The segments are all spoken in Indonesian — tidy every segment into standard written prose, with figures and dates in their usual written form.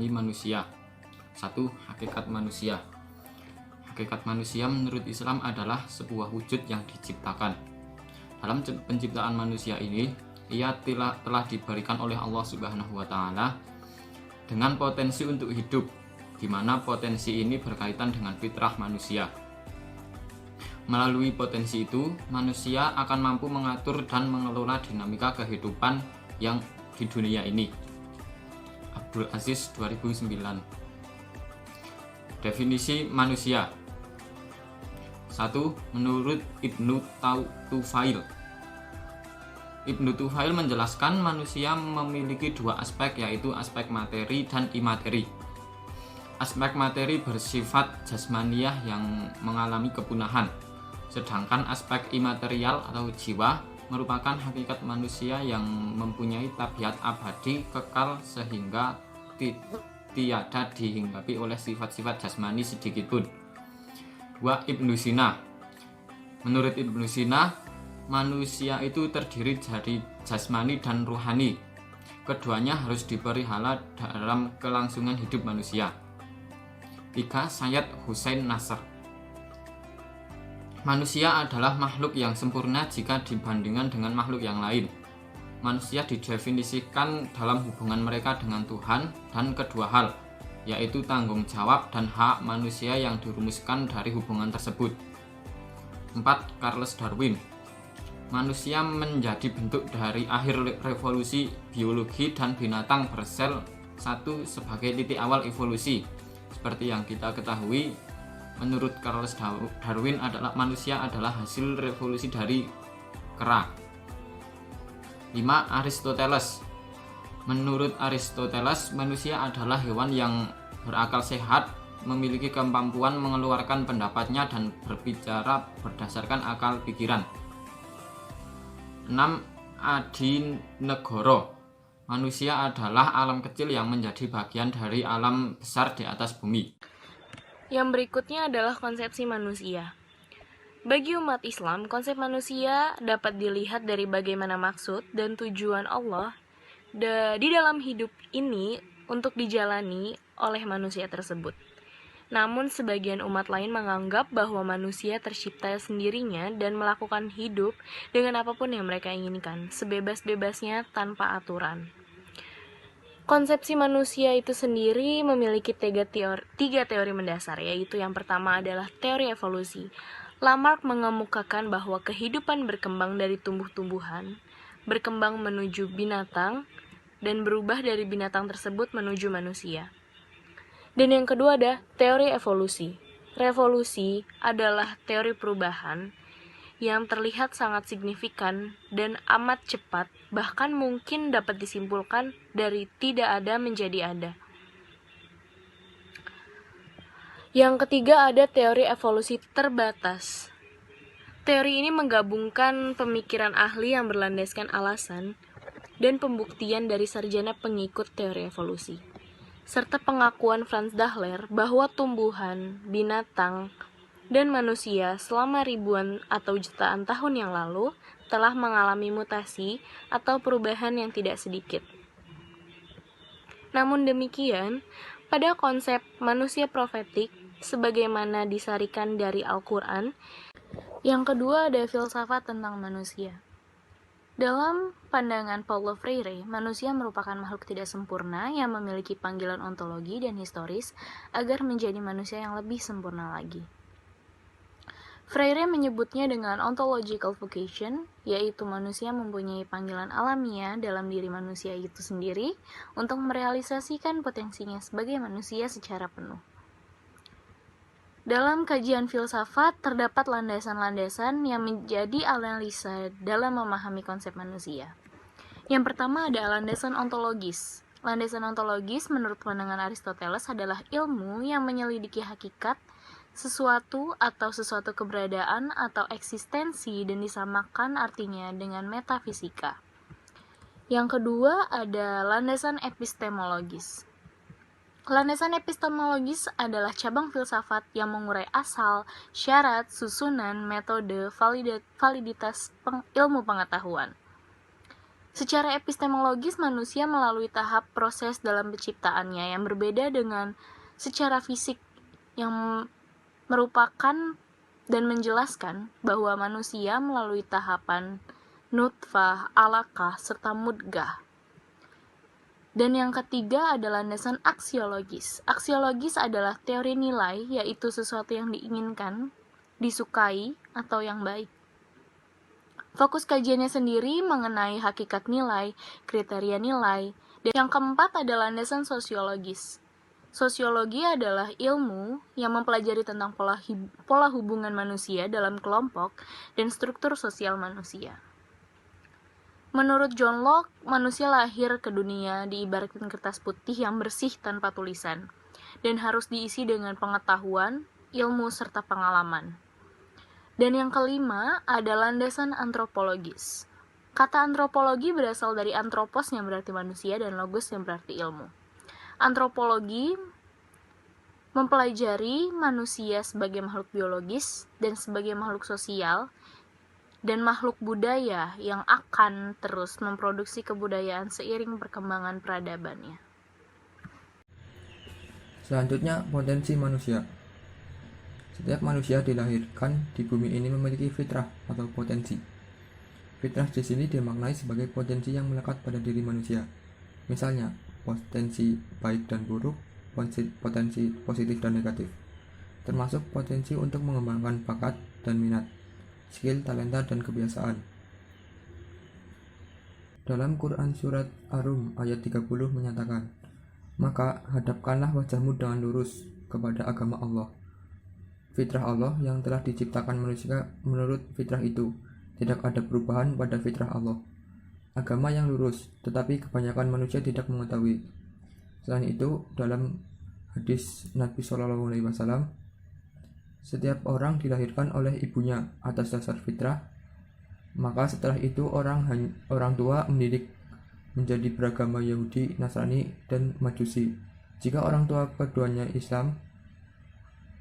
memahami manusia. 1. Hakikat manusia. Hakikat manusia menurut Islam adalah sebuah wujud yang diciptakan. Dalam penciptaan manusia ini, ia telah diberikan oleh Allah Subhanahu wa Ta'ala dengan potensi untuk hidup, di mana potensi ini berkaitan dengan fitrah manusia. Melalui potensi itu, manusia akan mampu mengatur dan mengelola dinamika kehidupan yang di dunia ini. Abdul Aziz 2009. Definisi manusia. 1. Menurut Ibnu Tufail. Ibnu Tufail menjelaskan manusia memiliki dua aspek, yaitu aspek materi dan imateri. Aspek materi bersifat jasmaniah yang mengalami kepunahan, sedangkan aspek imaterial atau jiwa merupakan hakikat manusia yang mempunyai tabiat abadi kekal sehingga tiada dihinggapi oleh sifat-sifat jasmani sedikitpun. 2. Ibnu Sina. Menurut Ibnu Sina, manusia itu terdiri dari jasmani dan ruhani. Keduanya harus dipelihara dalam kelangsungan hidup manusia. 3. Sayyid Hussein Nasr. Manusia adalah makhluk yang sempurna jika dibandingkan dengan makhluk yang lain. Manusia didefinisikan dalam hubungan mereka dengan Tuhan dan kedua hal, yaitu tanggung jawab dan hak manusia yang dirumuskan dari hubungan tersebut. 4. Charles Darwin. Manusia menjadi bentuk dari akhir revolusi biologi dan binatang bersel satu sebagai titik awal evolusi. Seperti yang kita ketahui, menurut Charles Darwin manusia adalah hasil revolusi dari kera. 5. Aristoteles. Menurut Aristoteles, manusia adalah hewan yang berakal sehat, memiliki kemampuan mengeluarkan pendapatnya dan berbicara berdasarkan akal pikiran. 6. Adi Negoro. Manusia adalah alam kecil yang menjadi bagian dari alam besar di atas bumi. Yang berikutnya adalah konsepsi manusia. Bagi umat Islam, konsep manusia dapat dilihat dari bagaimana maksud dan tujuan Allah di dalam hidup ini untuk dijalani oleh manusia tersebut. Namun sebagian umat lain menganggap bahwa manusia tercipta sendirinya dan melakukan hidup dengan apapun yang mereka inginkan, sebebas-bebasnya tanpa aturan. Konsepsi manusia itu sendiri memiliki tiga teori mendasar, yaitu yang pertama adalah teori evolusi. Lamarck mengemukakan bahwa kehidupan berkembang dari tumbuh-tumbuhan, berkembang menuju binatang, dan berubah dari binatang tersebut menuju manusia. Dan yang kedua ada teori evolusi. Revolusi adalah teori perubahan yang terlihat sangat signifikan dan amat cepat, bahkan mungkin dapat disimpulkan dari tidak ada menjadi ada. Yang ketiga ada teori evolusi terbatas. Teori ini menggabungkan pemikiran ahli yang berlandaskan alasan dan pembuktian dari sarjana pengikut teori evolusi, serta pengakuan Franz Dahler bahwa tumbuhan, binatang, dan manusia selama ribuan atau jutaan tahun yang lalu telah mengalami mutasi atau perubahan yang tidak sedikit. Namun demikian, pada konsep manusia profetik sebagaimana disarikan dari Al-Quran, yang kedua ada filsafat tentang manusia. Dalam pandangan Paulo Freire, manusia merupakan makhluk tidak sempurna yang memiliki panggilan ontologi dan historis agar menjadi manusia yang lebih sempurna lagi. Freire menyebutnya dengan ontological vocation, yaitu manusia mempunyai panggilan alamiah dalam diri manusia itu sendiri untuk merealisasikan potensinya sebagai manusia secara penuh. Dalam kajian filsafat, terdapat landasan-landasan yang menjadi analisa dalam memahami konsep manusia. Yang pertama ada landasan ontologis. Landasan ontologis menurut pandangan Aristoteles adalah ilmu yang menyelidiki hakikat sesuatu atau sesuatu keberadaan atau eksistensi dan disamakan artinya dengan metafisika. Yang kedua ada landasan epistemologis. Landasan epistemologis adalah cabang filsafat yang mengurai asal, syarat, susunan, metode, validitas ilmu pengetahuan. Secara epistemologis, manusia melalui tahap proses dalam penciptaannya yang berbeda dengan secara fisik, yang merupakan dan menjelaskan bahwa manusia melalui tahapan nutfah, alaqah, serta mudghah. Dan yang ketiga adalah landasan aksiologis. Aksiologis adalah teori nilai, yaitu sesuatu yang diinginkan, disukai, atau yang baik. Fokus kajiannya sendiri mengenai hakikat nilai, kriteria nilai, dan yang keempat adalah landasan sosiologis. Sosiologi adalah ilmu yang mempelajari tentang pola hubungan manusia dalam kelompok dan struktur sosial manusia. Menurut John Locke, manusia lahir ke dunia diibaratkan kertas putih yang bersih tanpa tulisan, dan harus diisi dengan pengetahuan, ilmu, serta pengalaman. Dan yang kelima adalah landasan antropologis. Kata antropologi berasal dari antropos yang berarti manusia dan logos yang berarti ilmu. Antropologi mempelajari manusia sebagai makhluk biologis dan sebagai makhluk sosial dan makhluk budaya yang akan terus memproduksi kebudayaan seiring perkembangan peradabannya. Selanjutnya, potensi manusia. Setiap manusia dilahirkan di bumi ini memiliki fitrah atau potensi. Fitrah di sini dimaknai sebagai potensi yang melekat pada diri manusia. Misalnya, potensi baik dan buruk, potensi positif dan negatif, termasuk potensi untuk mengembangkan bakat dan minat, skill, talenta, dan kebiasaan. Dalam Quran Surat Ar-Rum ayat 30 menyatakan, "Maka hadapkanlah wajahmu dengan lurus kepada agama Allah. Fitrah Allah yang telah diciptakan manusia menurut fitrah itu, tidak ada perubahan pada fitrah Allah. Agama yang lurus, tetapi kebanyakan manusia tidak mengetahui." Selain itu, dalam hadis Nabi SAW, setiap orang dilahirkan oleh ibunya atas dasar fitrah, maka setelah itu orang tua mendidik menjadi beragama Yahudi, Nasrani, dan Majusi. Jika orang tua keduanya Islam,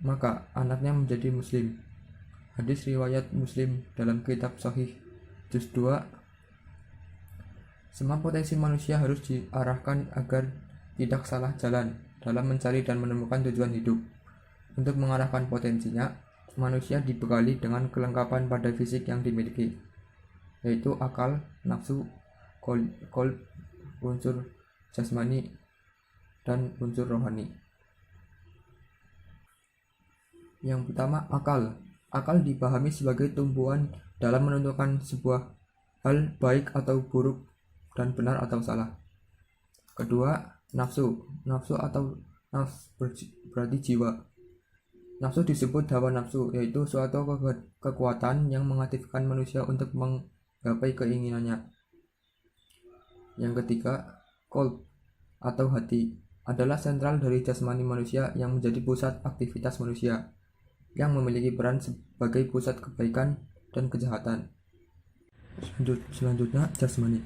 maka anaknya menjadi Muslim. Hadis riwayat Muslim dalam kitab Sahih Juz 2. Semua potensi manusia harus diarahkan agar tidak salah jalan dalam mencari dan menemukan tujuan hidup. Untuk mengarahkan potensinya, manusia dibekali dengan kelengkapan pada fisik yang dimiliki, yaitu akal, nafsu, qalb, unsur jasmani, dan unsur rohani. Yang pertama, akal. Akal dipahami sebagai tumpuan dalam menentukan sebuah hal baik atau buruk dan benar atau salah. Kedua, nafsu. Nafsu atau nafs berarti jiwa. Nafsu disebut hawa nafsu, yaitu suatu kekuatan yang mengaktifkan manusia untuk menggapai keinginannya. Yang ketiga, qalb atau hati adalah sentral dari jasmani manusia yang menjadi pusat aktivitas manusia, yang memiliki peran sebagai pusat kebaikan dan kejahatan. Selanjutnya, jasmani,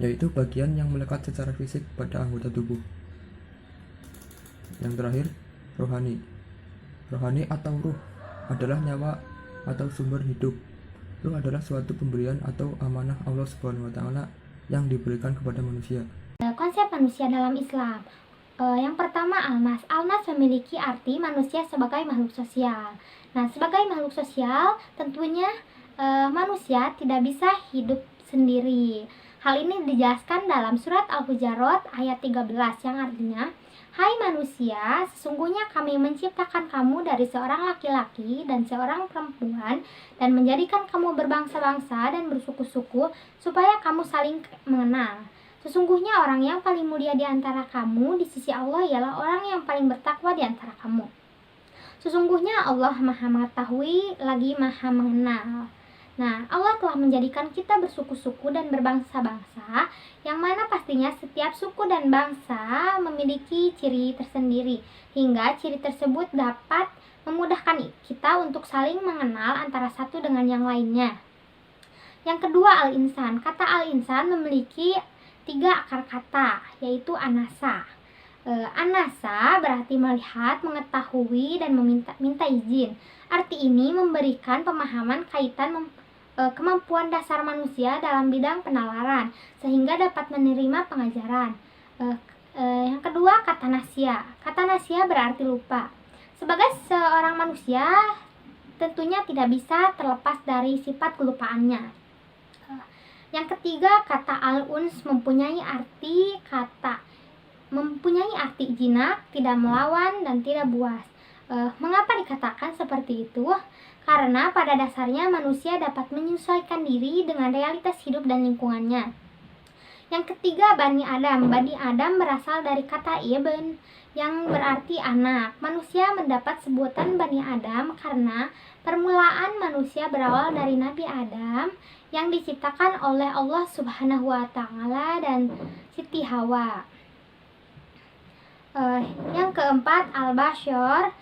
yaitu bagian yang melekat secara fisik pada anggota tubuh. Yang terakhir, rohani. Rohani atau ruh adalah nyawa atau sumber hidup. Ruh adalah suatu pemberian atau amanah Allah Subhanahu wa Ta'ala yang diberikan kepada manusia. Konsep manusia dalam Islam. Yang pertama, Almas. Almas memiliki arti manusia sebagai makhluk sosial. Nah, sebagai makhluk sosial, tentunya manusia tidak bisa hidup sendiri. Hal ini dijelaskan dalam surat Al-Hujurat ayat 13 yang artinya, "Hai manusia, sesungguhnya kami menciptakan kamu dari seorang laki-laki dan seorang perempuan dan menjadikan kamu berbangsa-bangsa dan bersuku-suku supaya kamu saling mengenal. Sesungguhnya orang yang paling mulia di antara kamu di sisi Allah ialah orang yang paling bertakwa di antara kamu. Sesungguhnya Allah Maha mengetahui lagi Maha mengenal." Nah, Allah telah menjadikan kita bersuku-suku dan berbangsa-bangsa, yang mana pastinya setiap suku dan bangsa memiliki ciri tersendiri, hingga ciri tersebut dapat memudahkan kita untuk saling mengenal antara satu dengan yang lainnya. Yang kedua, al-insan. Kata al-insan memiliki 3 akar kata, yaitu anasa. Anasa berarti melihat, mengetahui, dan minta izin. Arti ini memberikan pemahaman kaitan kemampuan dasar manusia dalam bidang penalaran sehingga dapat menerima pengajaran. Yang kedua, kata nasia. Kata nasia berarti lupa. Sebagai seorang manusia tentunya tidak bisa terlepas dari sifat kelupaannya. Yang ketiga, kata al-uns mempunyai arti jinak, tidak melawan dan tidak buas. Mengapa dikatakan seperti itu? Karena pada dasarnya manusia dapat menyesuaikan diri dengan realitas hidup dan lingkungannya. Yang ketiga, Bani Adam. Bani Adam berasal dari kata ibn yang berarti anak. Manusia mendapat sebutan Bani Adam karena permulaan manusia berawal dari Nabi Adam yang diciptakan oleh Allah Subhanahu wa Ta'ala dan Siti Hawa. Yang keempat, al-bashar,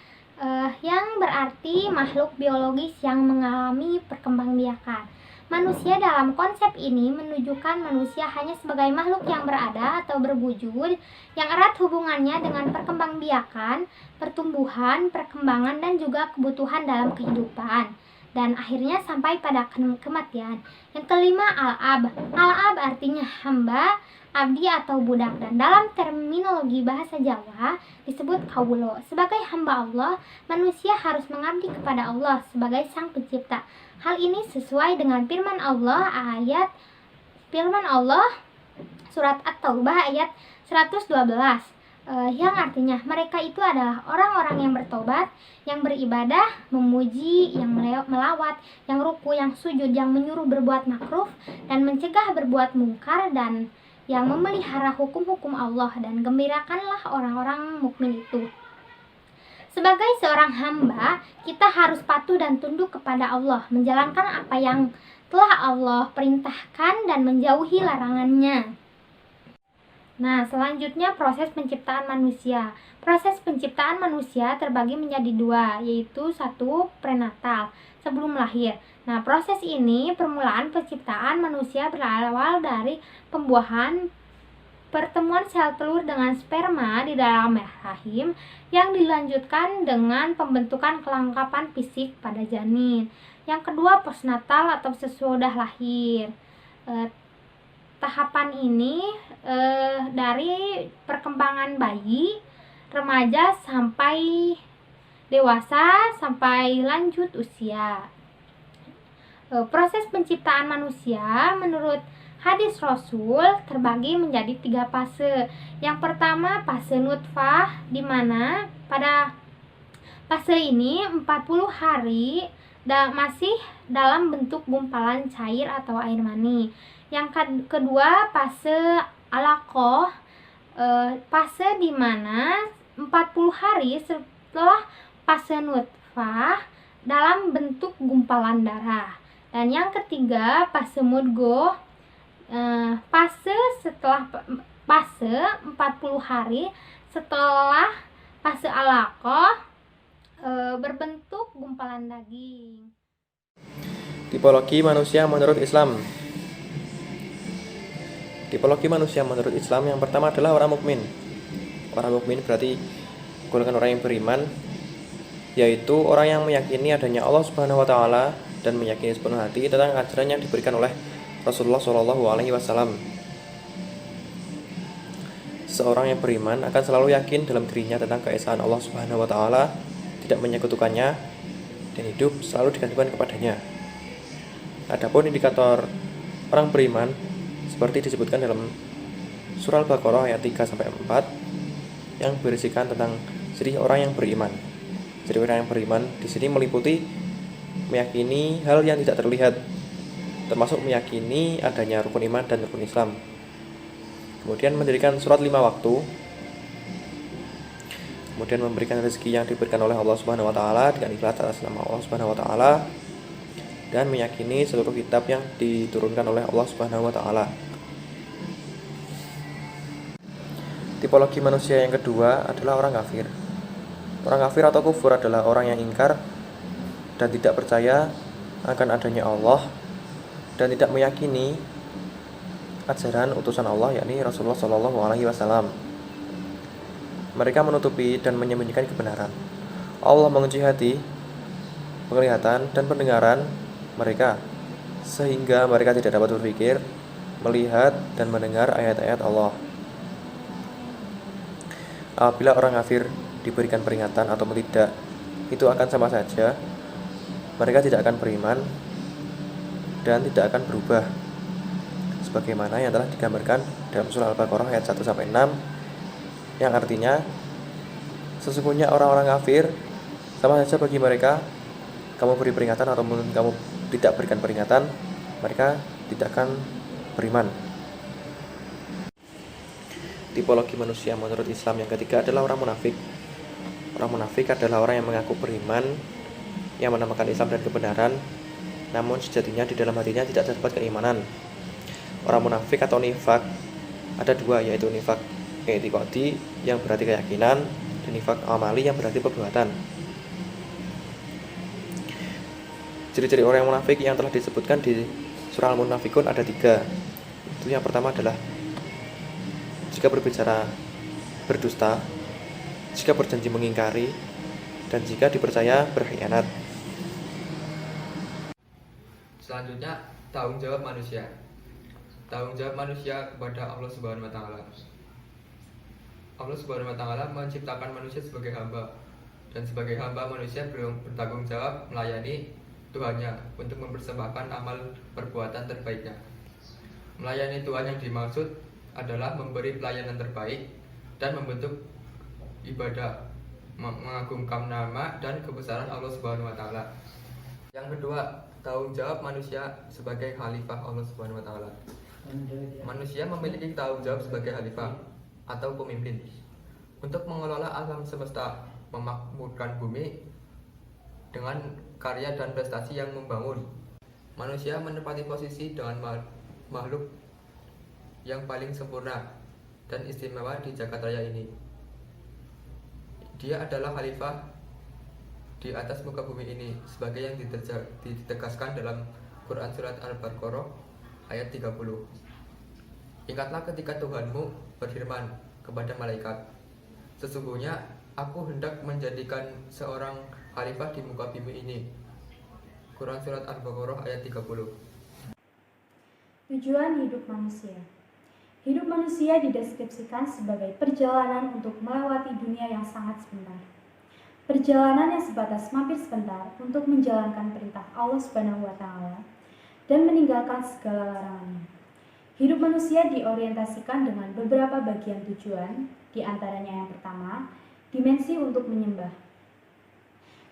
yang berarti makhluk biologis yang mengalami perkembangbiakan. Manusia dalam konsep ini menunjukkan manusia hanya sebagai makhluk yang berada atau berwujud yang erat hubungannya dengan perkembangbiakan, pertumbuhan, perkembangan, dan juga kebutuhan dalam kehidupan, dan akhirnya sampai pada kematian. Yang kelima, al-ab. Al-ab artinya hamba, abdi atau budak, dan dalam terminologi bahasa Jawa disebut kaulo. Sebagai hamba Allah, manusia harus mengabdi kepada Allah sebagai sang pencipta. Hal ini sesuai dengan firman Allah surat At-Taubah ayat 112, yang artinya mereka itu adalah orang-orang yang bertobat, yang beribadah, memuji, yang melawat, yang ruku, yang sujud, yang menyuruh berbuat makruh dan mencegah berbuat mungkar, dan yang memelihara hukum-hukum Allah, dan gembirakanlah orang-orang mukmin itu. Sebagai seorang hamba, kita harus patuh dan tunduk kepada Allah, menjalankan apa yang telah Allah perintahkan dan menjauhi larangannya. Nah, selanjutnya proses penciptaan manusia. Proses penciptaan manusia terbagi menjadi dua, yaitu satu, prenatal, sebelum lahir. Nah, proses ini permulaan penciptaan manusia berawal dari pembuahan, pertemuan sel telur dengan sperma di dalam rahim yang dilanjutkan dengan pembentukan kelengkapan fisik pada janin. Yang kedua, postnatal atau sesudah lahir. Tahapan ini dari perkembangan bayi, remaja sampai dewasa, sampai lanjut usia. Proses penciptaan manusia menurut hadis Rasul terbagi menjadi 3 fase. Yang pertama, fase nutfah, di mana pada fase ini 40 hari masih dalam bentuk gumpalan cair atau air mani. Yang kedua, fase alaqah, fase di mana 40 hari setelah fase nutfah dalam bentuk gumpalan darah. Dan yang ketiga, fase mudghah, fase 40 hari setelah fase alaqah, berbentuk gumpalan daging. Tipologi manusia menurut Islam. Tipologi manusia menurut Islam yang pertama adalah orang mukmin. Orang mukmin berarti golongan orang yang beriman, yaitu orang yang meyakini adanya Allah Subhanahu wa Ta'ala dan meyakini sepenuh hati tentang ajaran yang diberikan oleh Rasulullah SAW. Seorang yang beriman akan selalu yakin dalam dirinya tentang keesaan Allah Subhanahu wa Ta'ala, tidak menyekutukannya, dan hidup selalu digantungkan kepadanya. Adapun indikator orang beriman seperti disebutkan dalam surah Al-Baqarah ayat 3-4 yang berisikan tentang ciri orang yang beriman. Ciri orang yang beriman di sini meliputi meyakini hal yang tidak terlihat, termasuk meyakini adanya rukun iman dan rukun Islam. Kemudian mendirikan sholat 5 waktu. Kemudian memberikan rezeki yang diberikan oleh Allah Subhanahu wa Ta'ala dengan ikhlas atas nama Allah Subhanahu wa Ta'ala, dan meyakini seluruh kitab yang diturunkan oleh Allah Subhanahu wa Ta'ala. Tipologi manusia yang kedua adalah orang kafir. Orang kafir atau kufur adalah orang yang ingkar dan tidak percaya akan adanya Allah dan tidak meyakini ajaran utusan Allah, yakni Rasulullah SAW. Mereka menutupi dan menyembunyikan kebenaran. Allah mengunci hati, penglihatan, dan pendengaran mereka, sehingga mereka tidak dapat berpikir, melihat, dan mendengar ayat-ayat Allah. Apabila orang kafir diberikan peringatan atau tidak, itu akan sama saja. Mereka tidak akan beriman dan tidak akan berubah, sebagaimana yang telah digambarkan dalam surah Al-Baqarah ayat 1-6, yang artinya sesungguhnya orang-orang kafir sama saja bagi mereka. Kamu beri peringatan ataupun kamu tidak berikan peringatan, mereka tidak akan beriman. Tipologi manusia menurut Islam yang ketiga adalah orang munafik. Orang munafik adalah orang yang mengaku beriman, yang menamakan Islam dan kebenaran, namun sejatinya di dalam hatinya tidak terdapat keimanan. Orang munafik atau nifak ada dua, yaitu nifak i'tiqadi yang berarti keyakinan, dan nifak amali yang berarti perbuatan. Ciri-ciri orang yang munafik yang telah disebutkan di surah Al-Munafikun ada 3. Itu yang pertama adalah jika berbicara berdusta, jika berjanji mengingkari, dan jika dipercaya berkhianat. Selanjutnya, tanggung jawab manusia. Tanggung jawab manusia kepada Allah Subhanahu wa taala. Allah Subhanahu wa taala menciptakan manusia sebagai hamba, dan sebagai hamba manusia bertanggung jawab melayani Tuhannya untuk mempersembahkan amal perbuatan terbaiknya. Melayani Tuhan yang dimaksud adalah memberi pelayanan terbaik dan membentuk ibadah, mengagungkan nama dan kebesaran Allah Subhanahu wa taala. Yang kedua, tanggung jawab manusia sebagai khalifah Allah Subhanahu wa taala. Manusia memiliki tanggung jawab sebagai khalifah atau pemimpin untuk mengelola alam semesta, memakmurkan bumi dengan karya dan prestasi yang membangun. Manusia menempati posisi dengan makhluk yang paling sempurna dan istimewa di jagat raya ini. Dia adalah khalifah di atas muka bumi ini, sebagai yang ditegaskan dalam Quran Surat Al-Baqarah ayat 30. Ingatlah ketika Tuhanmu berfirman kepada malaikat, sesungguhnya aku hendak menjadikan seorang khalifah di muka bumi ini. Quran Surat Al-Baqarah ayat 30. Tujuan hidup manusia. Hidup manusia dideskripsikan sebagai perjalanan untuk melewati dunia yang sangat sebentar. Perjalanan yang sebatas mampir sebentar untuk menjalankan perintah Allah Subhanahu wa taala dan meninggalkan segala larangannya. Hidup manusia diorientasikan dengan beberapa bagian tujuan, di antaranya yang pertama, dimensi untuk menyembah.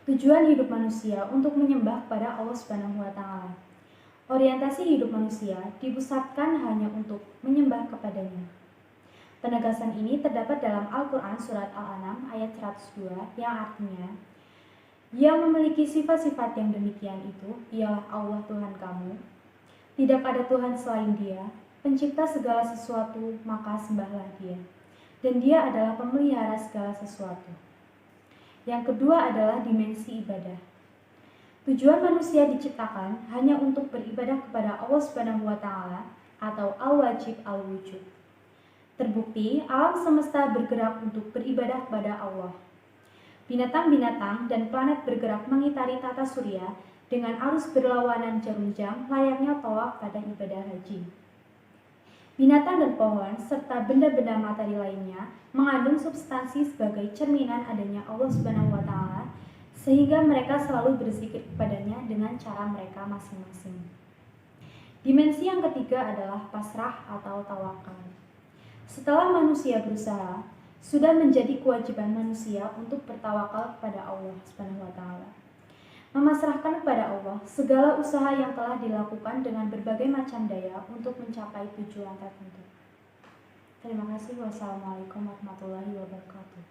Tujuan hidup manusia untuk menyembah kepada Allah Subhanahu wa taala. Orientasi hidup manusia dipusatkan hanya untuk menyembah kepadanya. Penegasan ini terdapat dalam Al-Quran Surat Al-An'am ayat 102 yang artinya, yang memiliki sifat-sifat yang demikian itu ialah Allah Tuhan kamu. Tidak ada Tuhan selain Dia, pencipta segala sesuatu, maka sembahlah Dia. Dan Dia adalah pemelihara segala sesuatu. Yang kedua adalah dimensi ibadah. Tujuan manusia diciptakan hanya untuk beribadah kepada Allah Subhanahu wa taala atau al-wajib al-wujud. Terbukti, alam semesta bergerak untuk beribadah kepada Allah. Binatang-binatang dan planet bergerak mengitari tata surya dengan arus berlawanan jarum jam layaknya tawaf pada ibadah haji. Binatang dan pohon serta benda-benda materi lainnya mengandung substansi sebagai cerminan adanya Allah Subhanahu wa taala, sehingga mereka selalu berzikir kepadanya dengan cara mereka masing-masing. Dimensi yang ketiga adalah pasrah atau tawakal. Setelah manusia berusaha, sudah menjadi kewajiban manusia untuk bertawakal kepada Allah Subhanahu wa taala. Memasrahkan kepada Allah segala usaha yang telah dilakukan dengan berbagai macam daya untuk mencapai tujuan tertentu. Terima kasih. Wassalamualaikum warahmatullahi wabarakatuh.